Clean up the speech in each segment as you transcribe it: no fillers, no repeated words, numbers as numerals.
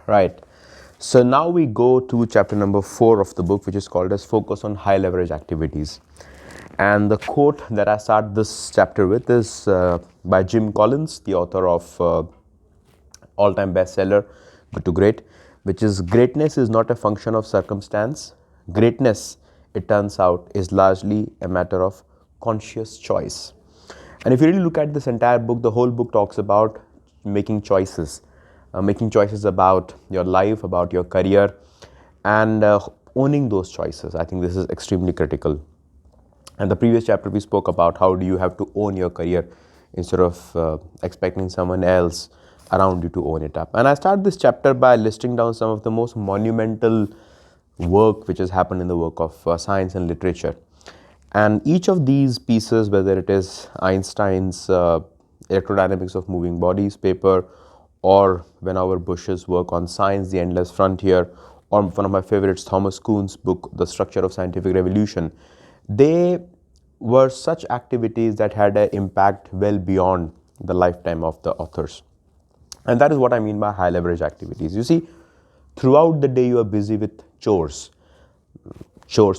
Right. So now we go to chapter number 4 of the book, which is called as Focus on High Leverage Activities. And the quote that I start this chapter with is by Jim Collins, the author of all-time bestseller, Good to Great, which is greatness is not a function of circumstance. Greatness, it turns out, is largely a matter of conscious choice. And if you really look at this entire book, the whole book talks about making choices about your life, about your career, and owning those choices. I think this is extremely critical. And the previous chapter we spoke about how do you have to own your career instead of expecting someone else around you to own it up. And I start this chapter by listing down some of the most monumental work which has happened in the work of science and literature. And each of these pieces, whether it is Einstein's electrodynamics of moving bodies paper, or Vannevar Bush's work on science, the endless frontier, or one of my favorites, Thomas Kuhn's book, The Structure of Scientific Revolution, they were such activities that had an impact well beyond the lifetime of the authors. And that is what I mean by high leverage activities. You see, throughout the day you are busy with chores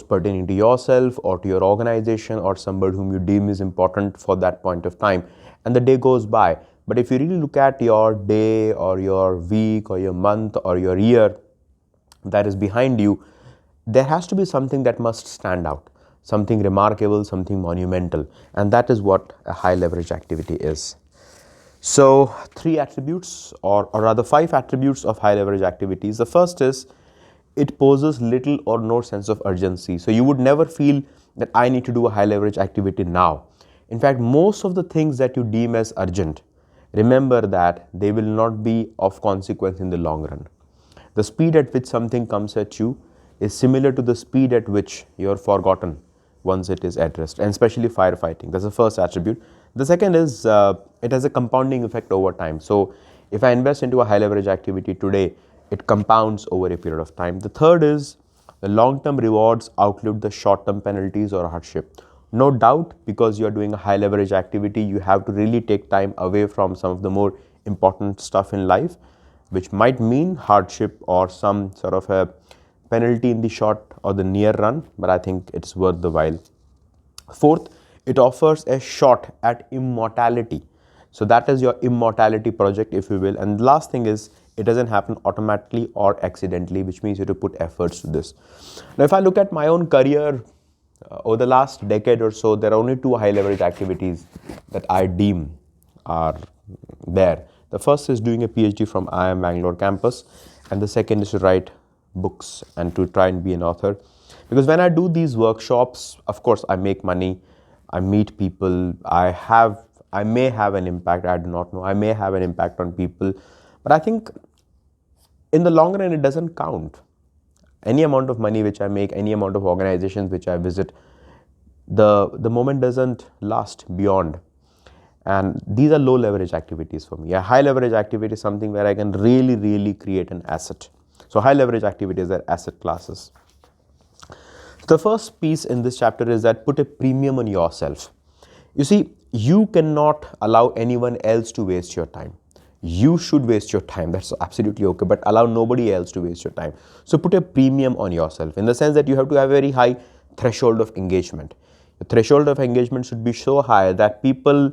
pertaining to yourself or to your organization or somebody whom you deem is important for that point of time, and the day goes by. But if you really look at your day or your week or your month or your year that is behind you, there has to be something that must stand out, something remarkable, something monumental, and that is what a high leverage activity is. So 3 attributes, or rather 5 attributes of high leverage activities. The first is it poses little or no sense of urgency. So you would never feel that I need to do a high leverage activity now. In fact, most of the things that you deem as urgent, remember that they will not be of consequence in the long run. The speed at which something comes at you is similar to the speed at which you are forgotten once it is addressed, and especially firefighting. That's the first attribute. The second is it has a compounding effect over time. So if I invest into a high leverage activity today, it compounds over a period of time. The third is the long-term rewards outlive the short-term penalties or hardship. No doubt, because you are doing a high leverage activity, you have to really take time away from some of the more important stuff in life, which might mean hardship or some sort of a penalty in the short or the near run, but I think it's worth the while. Fourth, it offers a shot at immortality. So that is your immortality project, if you will. And the last thing is, it doesn't happen automatically or accidentally, which means you have to put efforts to this. Now, if I look at my own career over the last decade or so, there are only 2 high leverage activities that I deem are there. The first is doing a PhD from IIM Bangalore campus, and the second is to write books and to try and be an author. Because when I do these workshops, of course, I make money, I meet people, I may have an impact, I do not know, I may have an impact on people, but I think in the long run, it doesn't count. Any amount of money which I make, any amount of organizations which I visit, the moment doesn't last beyond. And these are low leverage activities for me. A high leverage activity is something where I can really create an asset. So high leverage activities are asset classes. The first piece in this chapter is that put a premium on yourself. You see, you cannot allow anyone else to waste your time. You should waste your time, that's absolutely okay, but allow nobody else to waste your time. So put a premium on yourself in the sense that you have to have a very high threshold of engagement. The threshold of engagement should be so high that people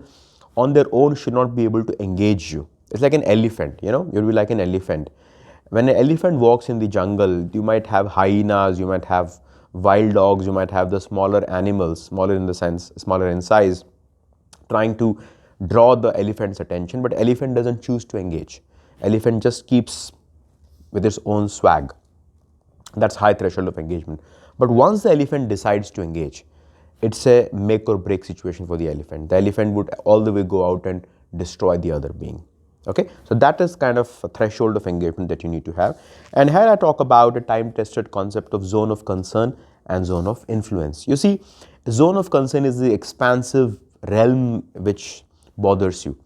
on their own should not be able to engage you. It's like an elephant, you'll be like an elephant. When an elephant walks in the jungle, you might have hyenas, you might have wild dogs, you might have the smaller animals, smaller in the sense, smaller in size, trying to draw the elephant's attention, but elephant doesn't choose to engage. Elephant just keeps with its own swag. That's high threshold of engagement. But once the elephant decides to engage, it's a make or break situation for the elephant. The elephant would all the way go out and destroy the other being. Okay, so that is kind of a threshold of engagement that you need to have. And here I talk about a time-tested concept of zone of concern and zone of influence. You see, zone of concern is the expansive realm which bothers you.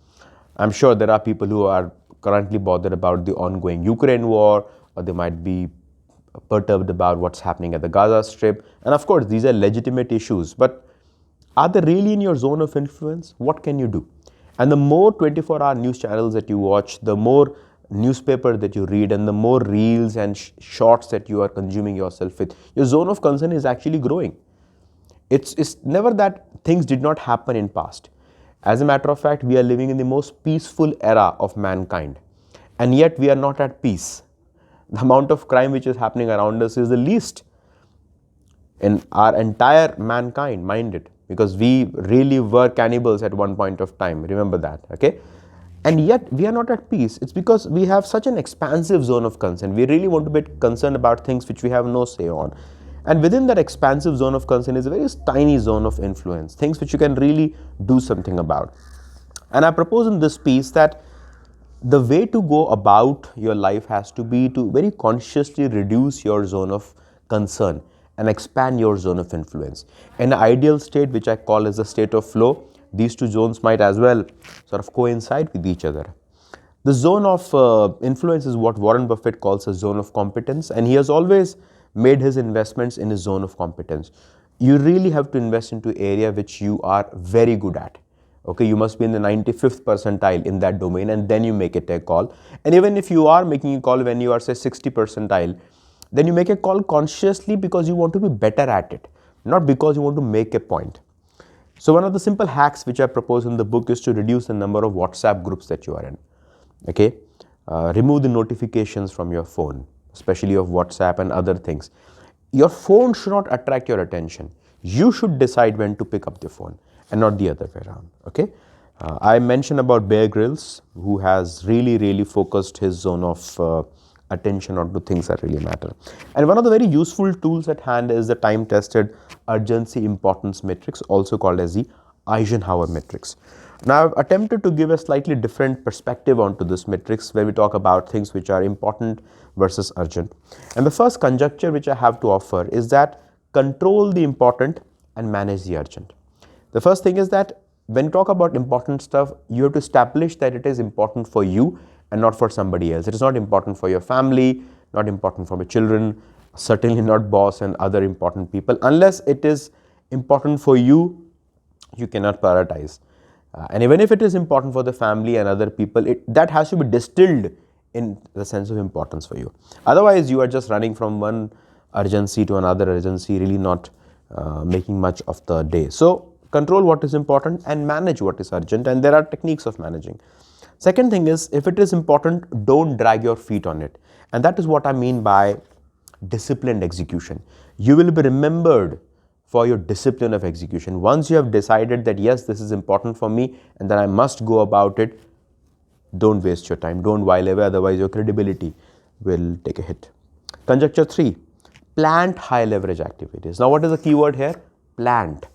I'm sure there are people who are currently bothered about the ongoing Ukraine war, or they might be perturbed about what's happening at the Gaza Strip. And of course, these are legitimate issues, but are they really in your zone of influence? What can you do? And the more 24-hour news channels that you watch, the more newspaper that you read and the more reels and shorts that you are consuming yourself with, your zone of concern is actually growing. It's never that things did not happen in past. As a matter of fact, we are living in the most peaceful era of mankind, and yet we are not at peace. The amount of crime which is happening around us is the least in our entire mankind, mind it, because we really were cannibals at one point of time, remember that, okay? And yet we are not at peace. It's because we have such an expansive zone of concern. We really want to be concerned about things which we have no say on, and within that expansive zone of concern is a very tiny zone of influence, things which you can really do something about. And I propose in this piece that the way to go about your life has to be to very consciously reduce your zone of concern and expand your zone of influence. In an ideal state, which I call as a state of flow, these two zones might as well sort of coincide with each other. The zone of influence is what Warren Buffett calls a zone of competence, and he has always made his investments in his zone of competence. You really have to invest into area which you are very good at. Okay, you must be in the 95th percentile in that domain, and then you make it a call. And even if you are making a call when you are say 60 percentile, then you make a call consciously because you want to be better at it, not because you want to make a point. So one of the simple hacks which I propose in the book is to reduce the number of WhatsApp groups that you are in. Okay, remove the notifications from your phone, especially of WhatsApp and other things. Your phone should not attract your attention. You should decide when to pick up the phone and not the other way around. Okay, I mentioned about Bear Grylls, who has really focused his zone of attention onto things that really matter. And one of the very useful tools at hand is the time-tested urgency importance matrix, also called as the Eisenhower matrix. Now, I've attempted to give a slightly different perspective onto this matrix where we talk about things which are important versus urgent. And the first conjecture which I have to offer is that control the important and manage the urgent. The first thing is that when you talk about important stuff, you have to establish that it is important for you and not for somebody else. It is not important for your family, not important for your children, certainly not boss and other important people. Unless it is important for you, you cannot prioritize. And even if it is important for the family and other people, that has to be distilled in the sense of importance for you. Otherwise, you are just running from one urgency to another urgency, really not making much of the day. So, control what is important and manage what is urgent, and there are techniques of managing. Second thing is, if it is important, don't drag your feet on it. And that is what I mean by disciplined execution. You will be remembered for your discipline of execution. Once you have decided that yes, this is important for me and that I must go about it, don't waste your time, don't while away, otherwise your credibility will take a hit. Conjecture 3, plant high leverage activities. Now what is the keyword here? Plant.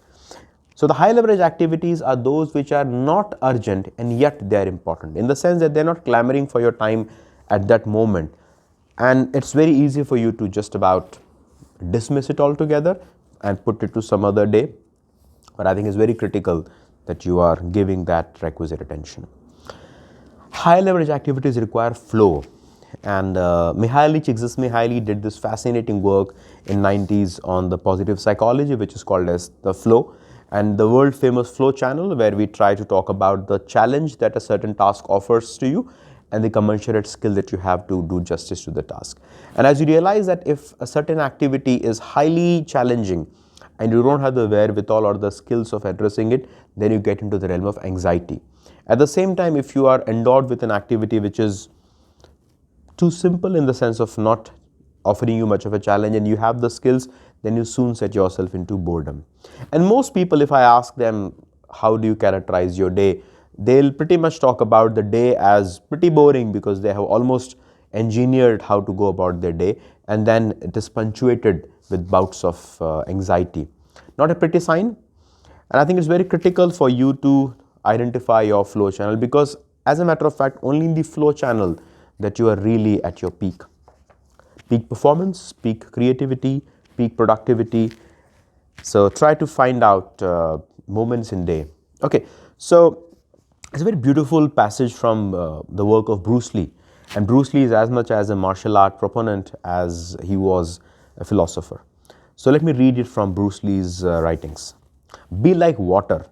So the high leverage activities are those which are not urgent and yet they are important, in the sense that they are not clamoring for your time at that moment, and it's very easy for you to just about dismiss it altogether and put it to some other day. But I think it's very critical that you are giving that requisite attention. High leverage activities require flow, and Mihaly Csikszentmihalyi did this fascinating work in 90s on the positive psychology, which is called as the flow, and the world famous flow channel, where we try to talk about the challenge that a certain task offers to you and the commensurate skill that you have to do justice to the task. And as you realize that if a certain activity is highly challenging and you don't have the wherewithal or the skills of addressing it, then you get into the realm of anxiety. At the same time, if you are endowed with an activity which is too simple in the sense of not offering you much of a challenge and you have the skills, then you soon set yourself into boredom. And most people, if I ask them, how do you characterize your day? They'll pretty much talk about the day as pretty boring because they have almost engineered how to go about their day, and then it is punctuated with bouts of anxiety. Not a pretty sign. And I think it's very critical for you to identify your flow channel, because as a matter of fact, only in the flow channel that you are really at your peak. Peak performance, peak creativity, peak productivity. So try to find out moments in day. Okay, so it's a very beautiful passage from the work of Bruce Lee. And Bruce Lee is as much as a martial art proponent as he was a philosopher. So let me read it from Bruce Lee's writings. Be like water.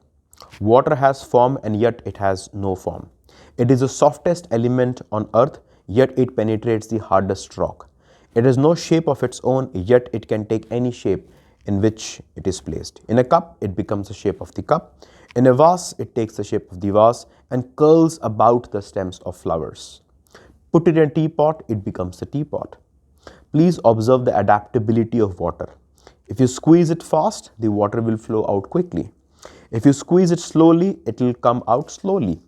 Water has form and yet it has no form. It is the softest element on earth, yet it penetrates the hardest rock. It has no shape of its own, yet it can take any shape in which it is placed. In a cup, it becomes the shape of the cup. In a vase, it takes the shape of the vase and curls about the stems of flowers. Put it in a teapot, it becomes the teapot. Please observe the adaptability of water. If you squeeze it fast, the water will flow out quickly. If you squeeze it slowly, it will come out slowly.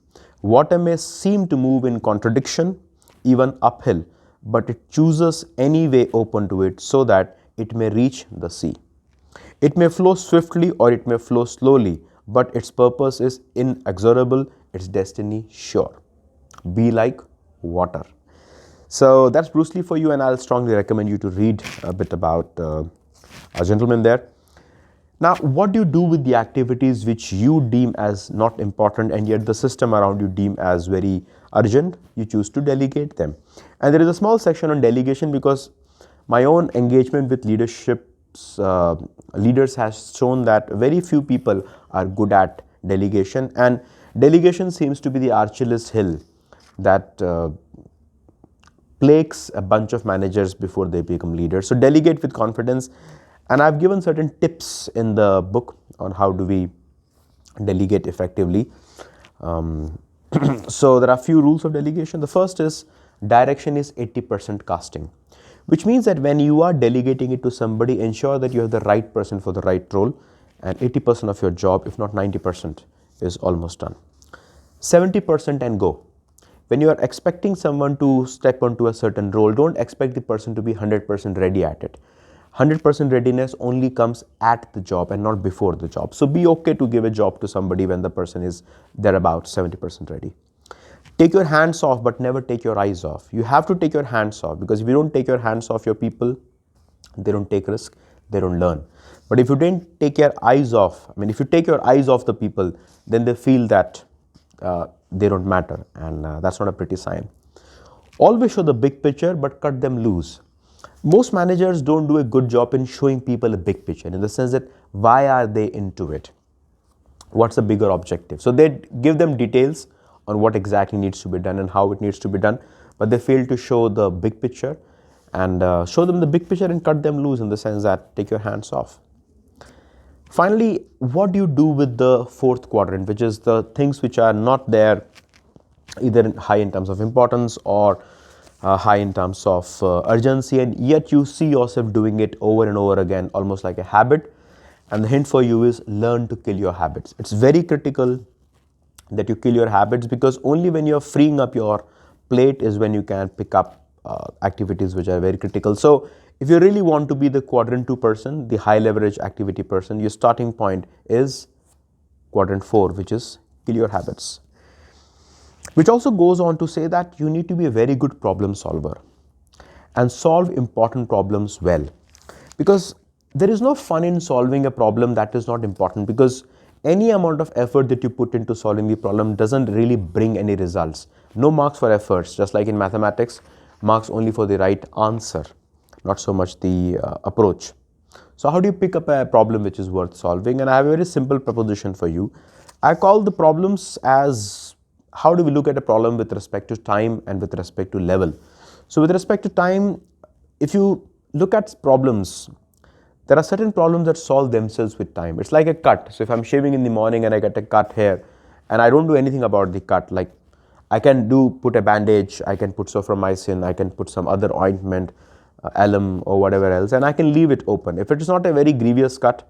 Water may seem to move in contradiction, even uphill, but it chooses any way open to it so that it may reach the sea. It may flow swiftly or it may flow slowly, but its purpose is inexorable, its destiny sure. Be like water. So that's Bruce Lee for you, and I'll strongly recommend you to read a bit about a gentleman there. Now, what do you do with the activities which you deem as not important and yet the system around you deem as very urgent? You choose to delegate them. And there is a small section on delegation because my own engagement with leaders has shown that very few people are good at delegation, and delegation seems to be the Achilles heel that plagues a bunch of managers before they become leaders. So delegate with confidence. And I've given certain tips in the book on how do we delegate effectively. So there are a few rules of delegation. The first is direction is 80% casting, which means that when you are delegating it to somebody, ensure that you have the right person for the right role, and 80% of your job, if not 90%, is almost done. 70% and go. When you are expecting someone to step onto a certain role, don't expect the person to be 100% ready at it. 100% readiness only comes at the job and not before the job. So be okay to give a job to somebody when the person is thereabout 70% ready. Take your hands off, but never take your eyes off. You have to take your hands off, because if you don't take your hands off your people, they don't take risk, they don't learn. But if you don't take your eyes off, if you take your eyes off the people, then they feel that they don't matter, and that's not a pretty sign. Always show the big picture, but cut them loose. Most managers don't do a good job in showing people a big picture, in the sense that why are they into it? What's the bigger objective? So they give them details on what exactly needs to be done and how it needs to be done, but they fail to show the big picture, and show them the big picture and cut them loose, in the sense that take your hands off. Finally, what do you do with the fourth quadrant, which is the things which are not there either high in terms of importance or high in terms of urgency, and yet you see yourself doing it over and over again, almost like a habit? And the hint for you is learn to kill your habits. It's very critical that you kill your habits, because only when you're freeing up your plate is when you can pick up activities which are very critical. So if you really want to be the quadrant 2 person, the high leverage activity person, your starting point is quadrant 4, which is kill your habits. Which also goes on to say that you need to be a very good problem solver and solve important problems well, because there is no fun in solving a problem that is not important, because any amount of effort that you put into solving the problem doesn't really bring any results. No marks for efforts, just like in mathematics, marks only for the right answer, not so much the approach. So how do you pick up a problem which is worth solving? And I have a very simple proposition for you. I call the problems as, how do we look at a problem with respect to time and with respect to level? So with respect to time, if you look at problems, there are certain problems that solve themselves with time. It's like a cut. So if I'm shaving in the morning and I get a cut here, and I don't do anything about the cut, like I can put a bandage, I can put soframycin, I can put some other ointment, alum or whatever else, and I can leave it open. If it is not a very grievous cut,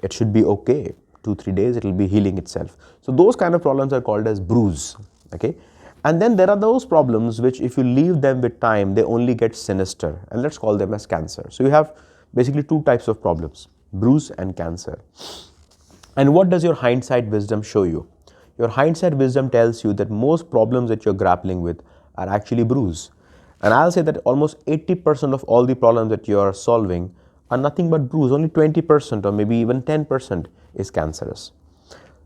it should be okay. 2-3 days, it will be healing itself. So those kind of problems are called as bruise. Okay. And then there are those problems which, if you leave them with time, they only get sinister, and let's call them as cancer. So you have basically 2 types of problems, bruise and cancer. And what does your hindsight wisdom show you? Your hindsight wisdom tells you that most problems that you're grappling with are actually bruise. And I'll say that almost 80% of all the problems that you are solving are nothing but bruise. Only 20% or maybe even 10% is cancerous.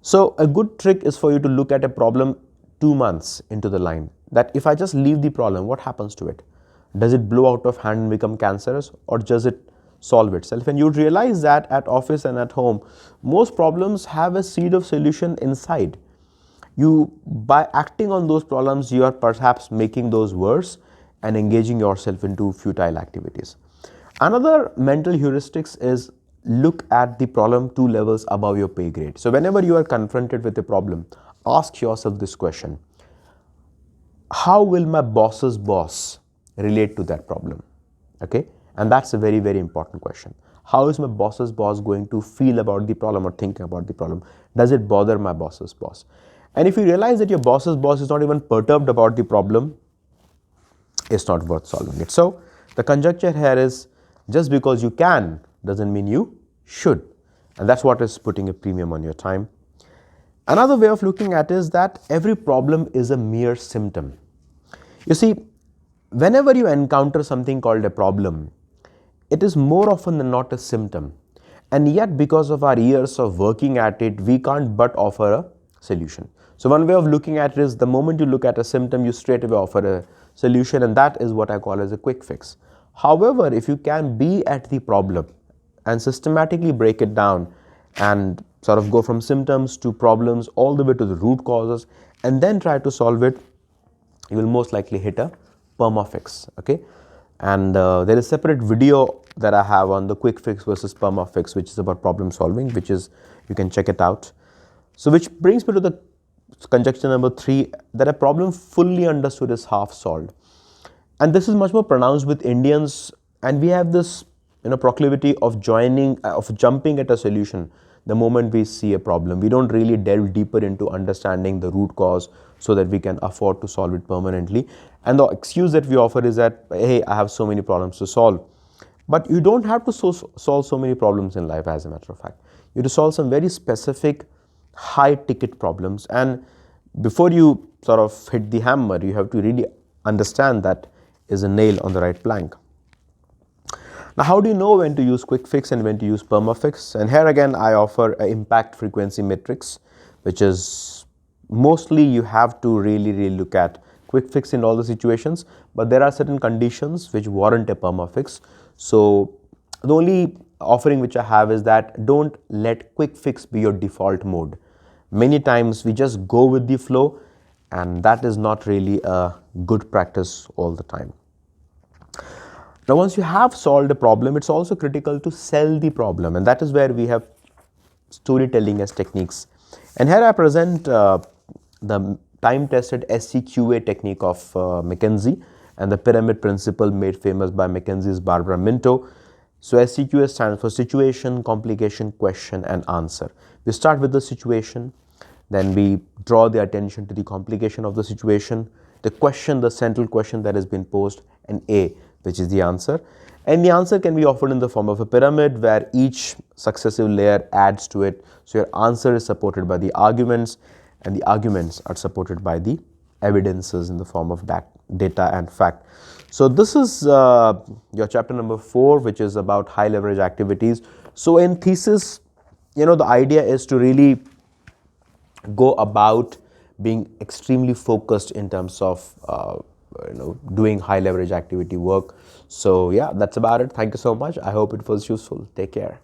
So a good trick is for you to look at a problem 2 months into the line, that if I just leave the problem, what happens to it? Does it blow out of hand and become cancerous, or does it solve itself? And you'd realize that at office and at home, most problems have a seed of solution inside. By acting on those problems, you are perhaps making those worse and engaging yourself into futile activities. Another mental heuristics is look at the problem 2 levels above your pay grade. So whenever you are confronted with a problem, ask yourself this question: how will my boss's boss relate to that problem? Okay, and that's a very, very important question. How is my boss's boss going to feel about the problem or think about the problem? Does it bother my boss's boss? And if you realize that your boss's boss is not even perturbed about the problem, it's not worth solving it. So the conjecture here is, just because you can doesn't mean you should, and that's what is putting a premium on your time. Another way of looking at it is that every problem is a mere symptom. You see, whenever you encounter something called a problem, it is more often than not a symptom. And yet, because of our years of working at it, we can't but offer a solution. So one way of looking at it is, the moment you look at a symptom, you straight away offer a solution, and that is what I call as a quick fix. However, if you can be at the problem and systematically break it down and sort of go from symptoms to problems all the way to the root causes and then try to solve it, you will most likely hit a perma fix. Okay, and there is a separate video that I have on the quick fix versus perma fix, which is about problem solving, which is, you can check it out. So which brings me to the conjecture number 3, that a problem fully understood is half solved. And this is much more pronounced with Indians, and we have this proclivity of jumping at a solution the moment we see a problem. We don't really delve deeper into understanding the root cause so that we can afford to solve it permanently. And the excuse that we offer is that, hey, I have so many problems to solve. But you don't have to solve so many problems in life, as a matter of fact. You have to solve some very specific high ticket problems, and before you sort of hit the hammer, you have to really understand that is a nail on the right plank. Now, how do you know when to use quick fix and when to use perma fix? And here again, I offer an impact frequency matrix, which is mostly you have to really look at quick fix in all the situations, but there are certain conditions which warrant a perma fix. So the only offering which I have is that don't let quick fix be your default mode. Many times we just go with the flow, and that is not really a good practice all the time. Now, once you have solved a problem, it's also critical to sell the problem, and that is where we have storytelling as techniques. And here I present the time-tested SCQA technique of McKinsey and the pyramid principle made famous by McKinsey's Barbara Minto. So SCQA stands for situation, complication, question, and answer. We start with the situation, then we draw the attention to the complication of the situation, the question, the central question that has been posed, and A, which is the answer. And the answer can be offered in the form of a pyramid where each successive layer adds to it. So your answer is supported by the arguments, and the arguments are supported by the evidences in the form of data and fact. So this is your chapter number 4, which is about high leverage activities. So in thesis, the idea is to really go about being extremely focused in terms of doing high leverage activity work. So yeah, that's about it. Thank you so much. I hope it was useful. Take care.